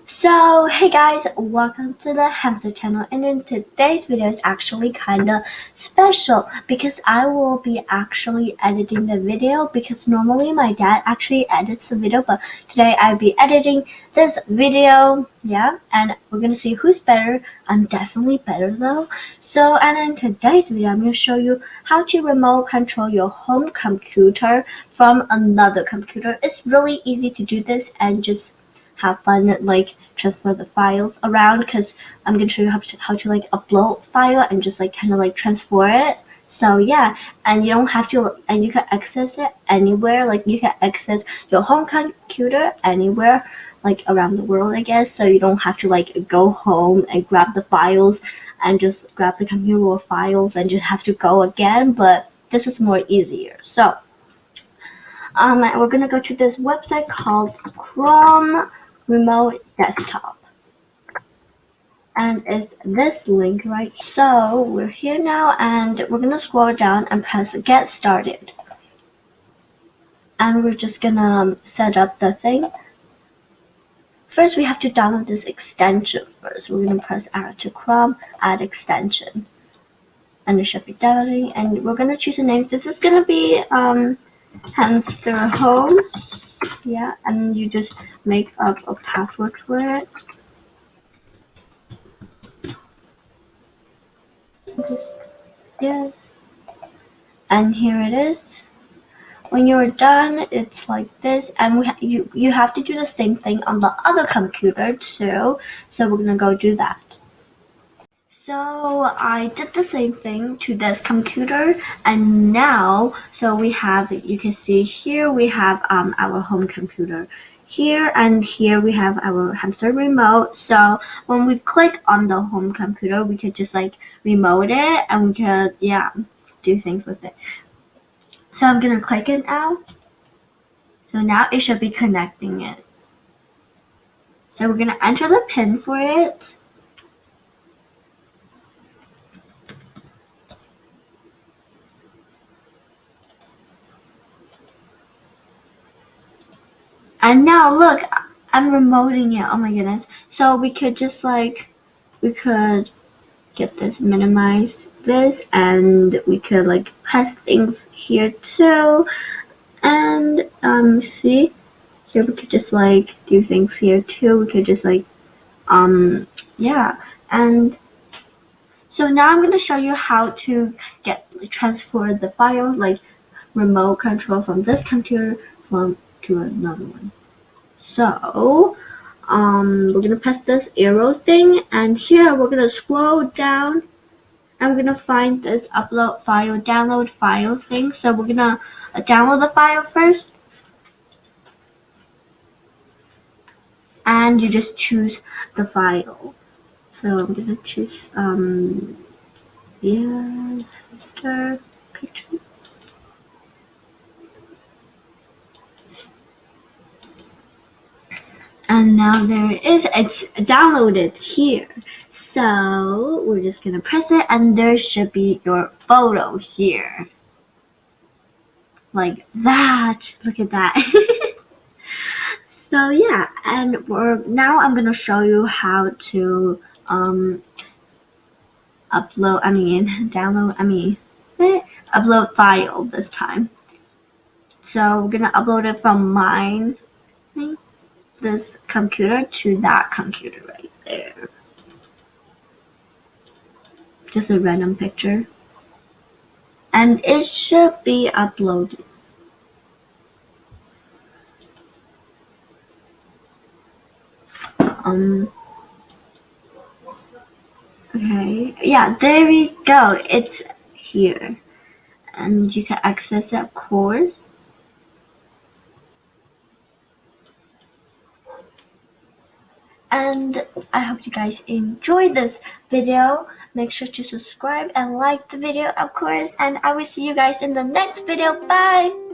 So hey guys, welcome to the hamster channel, and in today's video is actually kinda special because I will be actually editing the video because normally my dad actually edits the video, but today I'll be editing this video, yeah, and we're gonna see who's better. I'm definitely better though. So, and in today's video I'm gonna show you how to remote control your home computer from another computer. It's really easy to do this and just have fun, like transfer the files around, because I'm gonna show you how to like upload file and just like kind of like transfer it. So yeah, and you don't have to, and you can access it anywhere. Like you can access your home computer anywhere, like around the world, I guess. So you don't have to like go home and grab the files and just grab the computer files and just have to go again. But this is more easier. So we're gonna go to this website called Chrome Remote Desktop, and it's this link right here. So we're here now, and we're gonna scroll down and press get started, and we're just gonna set up the thing. First we have to download this extension first. We're gonna press add to Chrome, add extension, and it should be downloading, and we're gonna choose a name. This is gonna be hamster home, yeah, and you just make up a password for it. Yes, and here it is. When you're done, it's like this, and you have to do the same thing on the other computer too. So we're gonna go do that. So I did the same thing to this computer, and now, so we have, you can see here we have our home computer here, and here we have our hamster remote. So when we click on the home computer, we could just like remote it, and we could, yeah, do things with it. So I'm gonna click it now. So now it should be connecting it. So we're gonna enter the PIN for it. And now look, I'm remoting it. Oh my goodness. So we could just like, we could get this, minimize this, and we could like press things here too. And see, here we could just like do things here too. We could just like, yeah. And so now I'm gonna show you how to transfer the file, like remote control from this computer to another one. So we're gonna press this arrow thing, and here we're gonna scroll down, and we're gonna find this upload file, download file thing. So we're gonna download the file first, and you just choose the file. So I'm gonna choose yeah, poster picture. And now there it is, it's downloaded here. So we're just gonna press it, and there should be your photo here. Like that, look at that. So yeah, and now I'm gonna show you how to upload file this time. So we're gonna upload it from this computer to that computer right there. Just a random picture, and it should be uploaded. Okay, yeah, there we go. It's here, and you can access it, of course. And I hope you guys enjoyed this video. Make sure to subscribe and like the video, of course, and I will see you guys in the next video. Bye!